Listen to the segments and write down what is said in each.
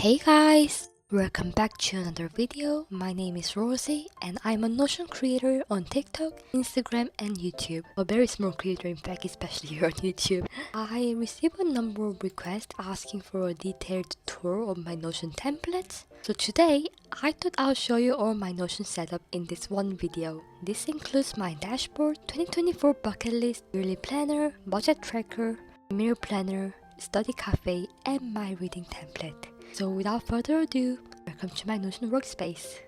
Hey guys! Welcome back to another video. My name is Rosie and I'm a Notion creator on TikTok, Instagram and YouTube. A very small creator in fact, especially here on YouTube. I received a number of requests asking for a detailed tour of my Notion templates. So today, I thought I'll show you all my Notion setup in this one video. This includes my dashboard, 2024 bucket list, yearly planner, budget tracker, mirror planner, study cafe and my reading template. So without further ado, welcome to my Notion workspace.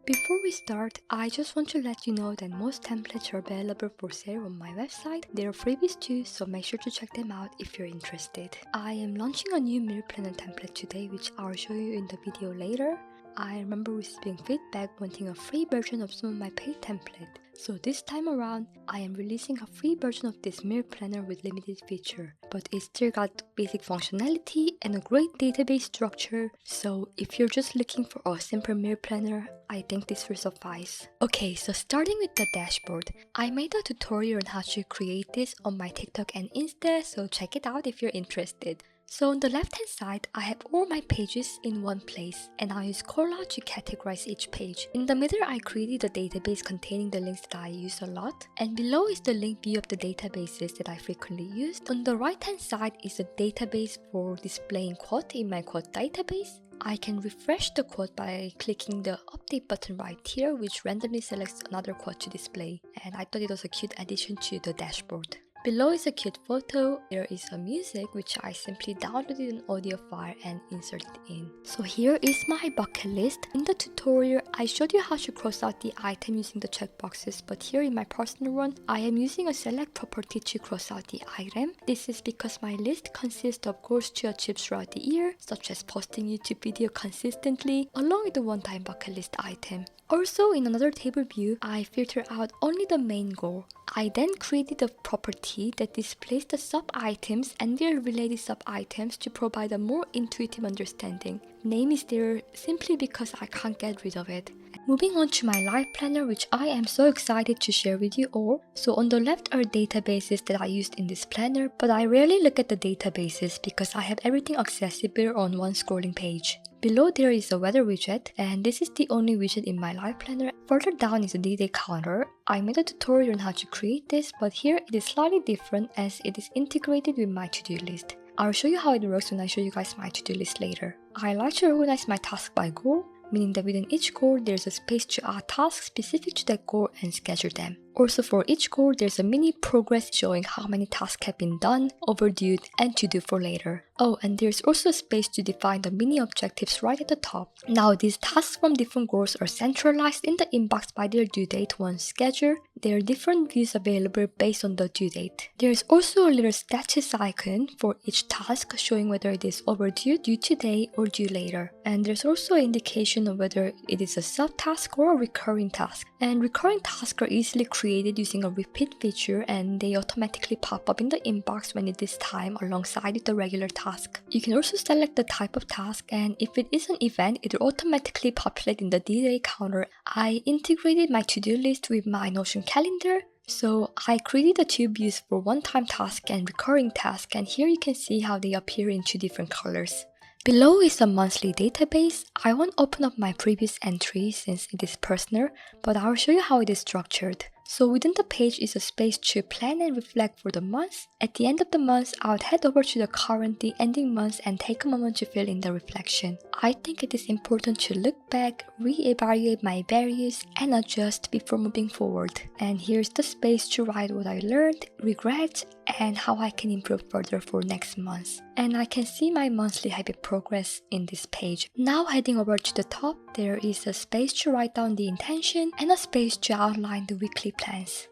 Before we start, I just want to let you know that most templates are available for sale on my website. There are freebies too, so make sure to check them out if you're interested. I am launching a new mirror planner template today, which I'll show you in the video later. I remember receiving feedback wanting a free version of some of my paid templates. So this time around, I am releasing a free version of this mirror planner with limited feature, but it still got basic functionality and a great database structure. So if you're just looking for a simple mirror planner, I think this will suffice. Okay, so starting with the dashboard, I made a tutorial on how to create this on my TikTok and Insta, so check it out if you're interested. So on the left hand side, I have all my pages in one place and I use callout to categorize each page. In the middle, I created a database containing the links that I use a lot, and below is the link view of the databases that I frequently use. On the right hand side is a database for displaying quote in my quote database. I can refresh the quote by clicking the update button right here, which randomly selects another quote to display, and I thought it was a cute addition to the dashboard. Below is a cute photo. There is a music which I simply downloaded an audio file and inserted in. So here is my bucket list. In the tutorial, I showed you how to cross out the item using the checkboxes, but here in my personal one, I am using a select property to cross out the item. This is because my list consists of goals to achieve throughout the year, such as posting YouTube video consistently, along with the one-time bucket list item. Also, in another table view, I filter out only the main goal. I then created a property that displays the sub-items and their related sub-items to provide a more intuitive understanding. Name is there simply because I can't get rid of it. Moving on to my life planner, which I am so excited to share with you all. So on the left are databases that I used in this planner, but I rarely look at the databases because I have everything accessible on one scrolling page. Below there is a weather widget, and this is the only widget in my life planner. Further down is a D-Day counter. I made a tutorial on how to create this, but here it is slightly different as it is integrated with my to-do list. I'll show you how it works when I show you guys my to-do list later. I like to organize my tasks by goal, meaning that within each goal there's a space to add tasks specific to that goal and schedule them. Also for each goal there's a mini progress showing how many tasks have been done, overdue, and to do for later. Oh, and there's also a space to define the mini objectives right at the top. Now these tasks from different goals are centralized in the inbox by their due date once scheduled. There are different views available based on the due date. There's also a little status icon for each task showing whether it is overdue, due today, or due later. And there's also an indication of whether it is a sub-task or a recurring task. And recurring tasks are easily created using a repeat feature, and they automatically pop up in the inbox when it is time alongside with the regular task. You can also select the type of task, and if it is an event, it will automatically populate in the D-Day counter. I integrated my to-do list with my Notion calendar, so I created the two views for one-time task and recurring task, and here you can see how they appear in two different colors. Below is a monthly database. I won't open up my previous entry since it is personal, but I'll show you how it is structured. So within the page is a space to plan and reflect for the month. At the end of the month, I would head over to the currently ending month and take a moment to fill in the reflection. I think it is important to look back, re-evaluate my values, and adjust before moving forward. And here's the space to write what I learned, regrets, and how I can improve further for next month. And I can see my monthly habit progress in this page. Now heading over to the top, there is a space to write down the intention and a space to outline the weekly plans.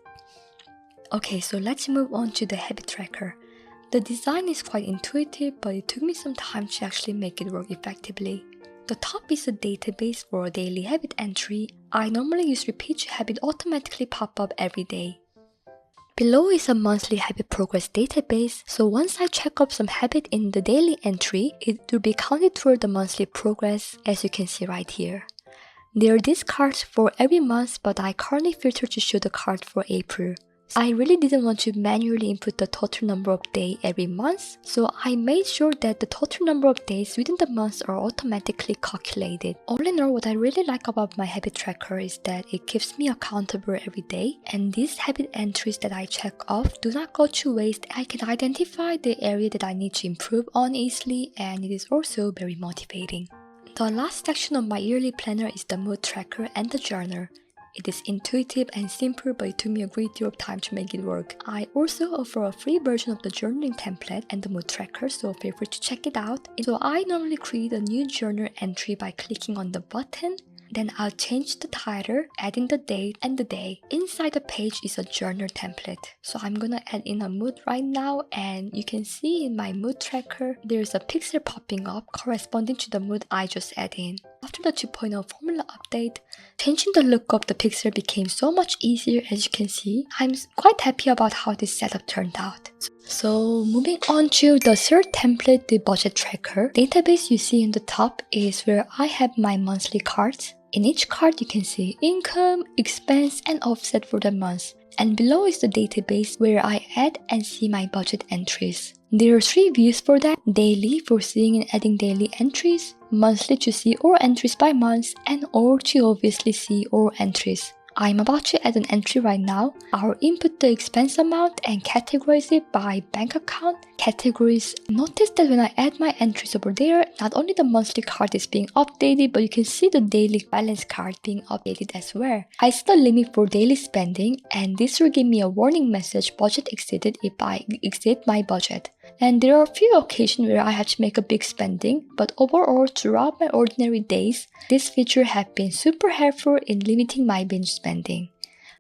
Okay, so let's move on to the habit tracker. The design is quite intuitive, but it took me some time to actually make it work effectively. The top is a database for a daily habit entry. I normally use repeat to have it automatically pop up every day. Below is a monthly habit progress database, so once I check off some habit in the daily entry, it will be counted toward the monthly progress, as you can see right here. There are these cards for every month, but I currently filter to show the card for April. I really didn't want to manually input the total number of days every month, so I made sure that the total number of days within the month are automatically calculated. All in all, what I really like about my habit tracker is that it keeps me accountable every day, and these habit entries that I check off do not go to waste. I can identify the area that I need to improve on easily, and it is also very motivating. The last section of my yearly planner is the mood tracker and the journal. It is intuitive and simple, but it took me a great deal of time to make it work. I also offer a free version of the journaling template and the mood tracker, so feel free to check it out. So I normally create a new journal entry by clicking on the button. Then I'll change the title, add in the date and the day. Inside the page is a journal template. So I'm gonna add in a mood right now, and you can see in my mood tracker, there's a pixel popping up corresponding to the mood I just add in. After the 2.0 formula update, changing the look of the pixel became so much easier. As you can see, I'm quite happy about how this setup turned out. So moving on to the third template, the budget tracker. Database you see in the top is where I have my monthly cards. In each card you can see income, expense, and offset for the month. And below is the database where I add and see my budget entries. There are 3 views for that: daily for seeing and adding daily entries, monthly to see all entries by month, and all to obviously see all entries. I'm about to add an entry right now. I'll input the expense amount and categorize it by bank account categories. Notice that when I add my entries over there, not only the monthly card is being updated, but you can see the daily balance card being updated as well. I set a limit for daily spending, and this will give me a warning message: budget exceeded if I exceed my budget. And there are a few occasions where I had to make a big spending, but overall throughout my ordinary days, this feature has been super helpful in limiting my binge spending.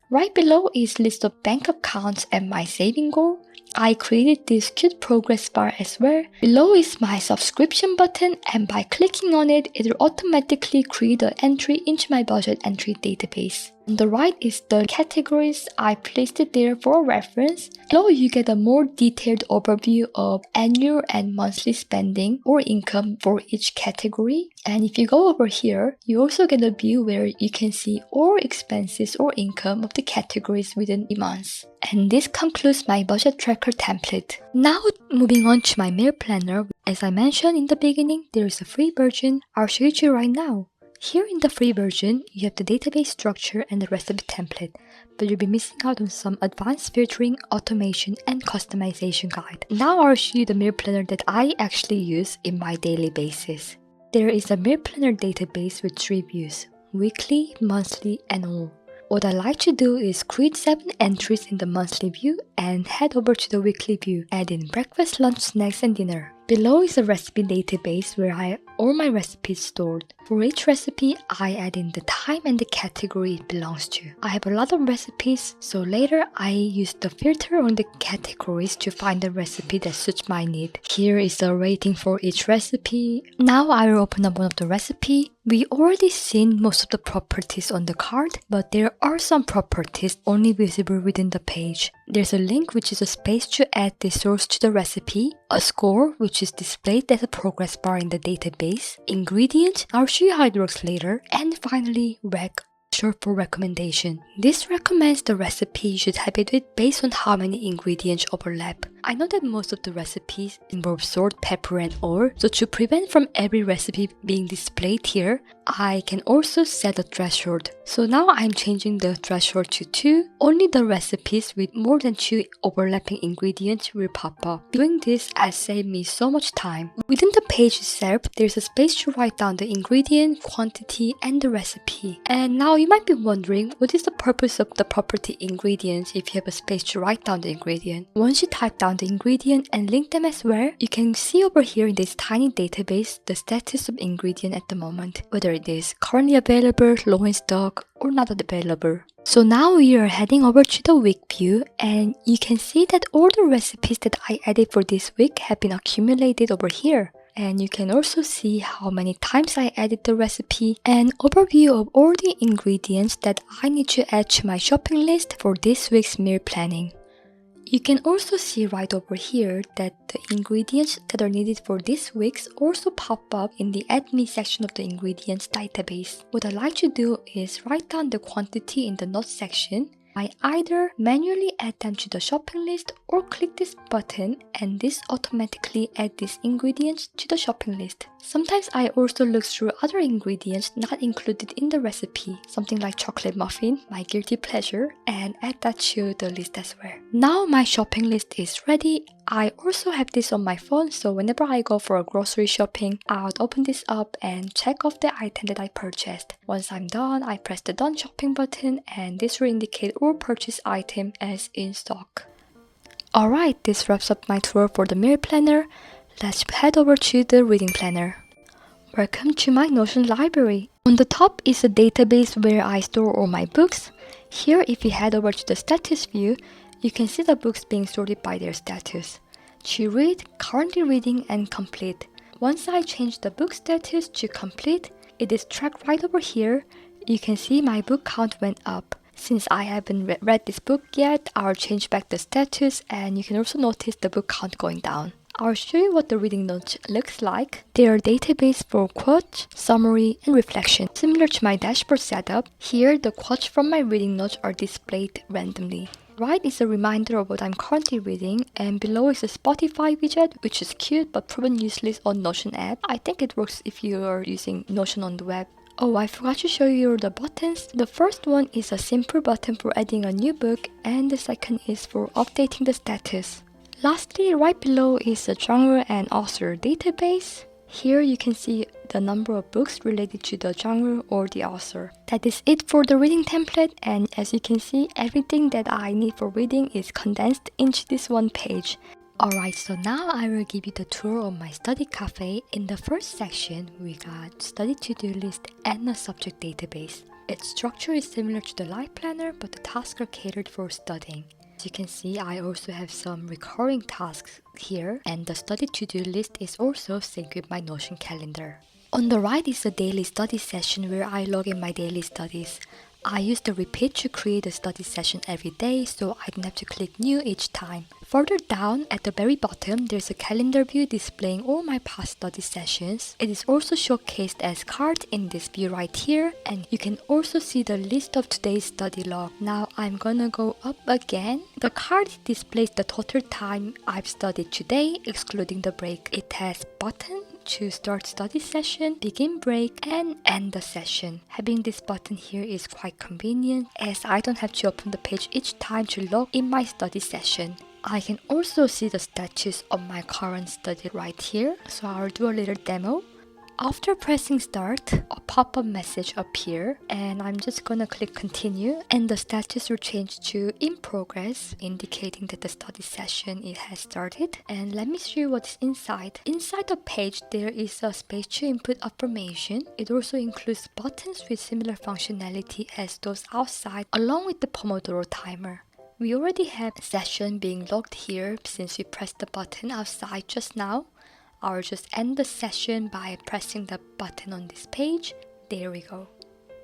Right below is list of bank accounts and my saving goal. I created this cute progress bar as well. Below is my subscription button, and by clicking on it, it will automatically create an entry into my budget entry database. On the right is the categories. I placed it there for reference. Below you get a more detailed overview of annual and monthly spending or income for each category. And if you go over here, you also get a view where you can see all expenses or income of the categories within the month. And this concludes my budget tracker template. Now moving on to my meal planner. As I mentioned in the beginning, there is a free version. I'll show it to you right now. Here in the free version, you have the database structure and the recipe template, but you'll be missing out on some advanced filtering, automation, and customization guide. Now I'll show you the meal planner that I actually use in my daily basis. There is a meal planner database with 3 views: weekly, monthly, and all. What I like to do is create 7 entries in the monthly view and head over to the weekly view, add in breakfast, lunch, snacks, and dinner. Below is a recipe database where I have all my recipes stored. For each recipe, I add in the time and the category it belongs to. I have a lot of recipes, so later I use the filter on the categories to find the recipe that suits my need. Here is the rating for each recipe. Now I will open up one of the recipes. We already seen most of the properties on the card, but there are some properties only visible within the page. There's a link, which is a space to add the source to the recipe, a score, which is displayed as a progress bar in the database, ingredient, I'll show you how it works later, and finally rec, short for recommendation. This recommends the recipe you should have it with based on how many ingredients overlap. I know that most of the recipes involve salt, pepper, and oil, so to prevent from every recipe being displayed here, I can also set a threshold. So now I'm changing the threshold to 2. Only the recipes with more than 2 overlapping ingredients will pop up. Doing this has saved me so much time. Within the page itself, there's a space to write down the ingredient, quantity, and the recipe. And now you might be wondering, what is the purpose of the property ingredients if you have a space to write down the ingredient? Once you type down the ingredient and link them as well, you can see over here in this tiny database the status of ingredient at the moment, whether it is currently available, low in stock, or not available. So now we are heading over to the week view, and you can see that all the recipes that I added for this week have been accumulated over here. And you can also see how many times I added the recipe and overview of all the ingredients that I need to add to my shopping list for this week's meal planning. You can also see right over here that the ingredients that are needed for this week's also pop up in the Add Me section of the ingredients database. What I like to do is write down the quantity in the notes section I either manually add them to the shopping list or click this button and this automatically adds these ingredients to the shopping list. Sometimes I also look through other ingredients not included in the recipe, something like chocolate muffin, my guilty pleasure, and add that to the list as well. Now my shopping list is ready. I also have this on my phone, so whenever I go for a grocery shopping, I'll open this up and check off the item that I purchased. Once I'm done, I press the done shopping button and this will indicate all purchased item as in stock. Alright, this wraps up my tour for the meal planner. Let's head over to the reading planner. Welcome to my Notion library. On the top is a database where I store all my books. Here, if you head over to the status view, you can see the books being sorted by their status. To read, currently reading, and complete. Once I change the book status to complete, it is tracked right over here. You can see my book count went up. Since I haven't read this book yet, I'll change back the status and you can also notice the book count going down. I'll show you what the reading notes looks like. They are a database for quotes, summary, and reflection. Similar to my dashboard setup, here the quotes from my reading notes are displayed randomly. Right is a reminder of what I'm currently reading, and below is a Spotify widget, which is cute but proven useless on Notion app. I think it works if you are using Notion on the web. Oh, I forgot to show you the buttons. The first one is a simple button for adding a new book, and the second is for updating the status. Lastly, right below is the genre and author database. Here you can see the number of books related to the genre or the author. That is it for the reading template, and as you can see, everything that I need for reading is condensed into this one page. Alright, so now I will give you the tour of my study cafe. In the first section, we got study to-do list and a subject database. Its structure is similar to the life planner, but the tasks are catered for studying. As you can see, I also have some recurring tasks here, and the study to-do list is also synced with my Notion calendar. On the right is the daily study session where I log in my daily studies. I use the repeat to create a study session every day, so I don't have to click new each time. Further down at the very bottom, there's a calendar view displaying all my past study sessions. It is also showcased as cards in this view right here, and you can also see the list of today's study log. Now I'm gonna go up again. The card displays the total time I've studied today, excluding the break. It has button to start study session, begin break, and end the session. Having this button here is quite convenient as I don't have to open the page each time to log in my study session. I can also see the status of my current study right here, so I'll do a little demo. After pressing start, a pop-up message appears and I'm just gonna click continue and the status will change to in progress, indicating that the study session has started. And let me show you what's inside. Inside the page there is a space to input affirmation. It also includes buttons with similar functionality as those outside, along with the Pomodoro timer. We already have session being logged here since we pressed the button outside just now. I'll just end the session by pressing the button on this page. There we go.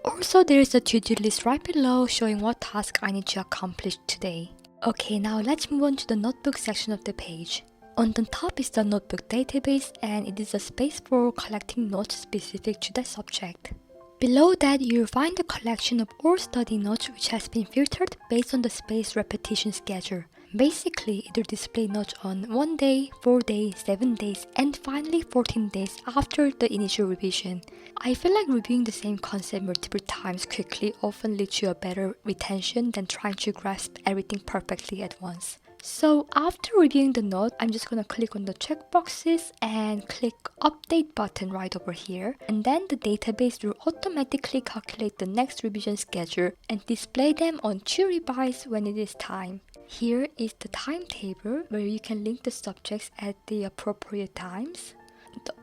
Also, there is a to-do list right below showing what task I need to accomplish today. Okay, now let's move on to the notebook section of the page. On the top is the notebook database and it is a space for collecting notes specific to the subject. Below that, you'll find a collection of all study notes which has been filtered based on the spaced repetition schedule. Basically, it will display notes on 1 day, 4 days, 7 days, and finally 14 days after the initial revision. I feel like reviewing the same concept multiple times quickly often leads to a better retention than trying to grasp everything perfectly at once. So after reviewing the note, I'm just gonna click on the checkboxes and click update button right over here, and then the database will automatically calculate the next revision schedule and display them on to revise when it is time. Here is the timetable where you can link the subjects at the appropriate times.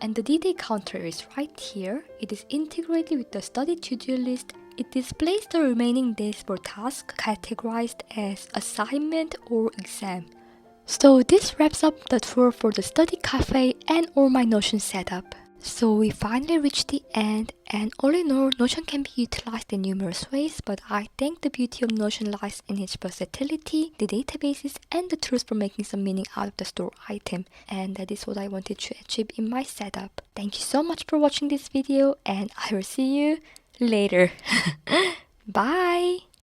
And the D-Day counter is right here. It is integrated with the study to-do list. It displays the remaining days for tasks categorized as assignment or exam. So this wraps up the tour for the study cafe and all my Notion setup. So we finally reached the end, and all in all, Notion can be utilized in numerous ways, but I think the beauty of Notion lies in its versatility, the databases, and the tools for making some meaning out of the stored item, and that is what I wanted to achieve in my setup. Thank you so much for watching this video, and I will see you later. Bye!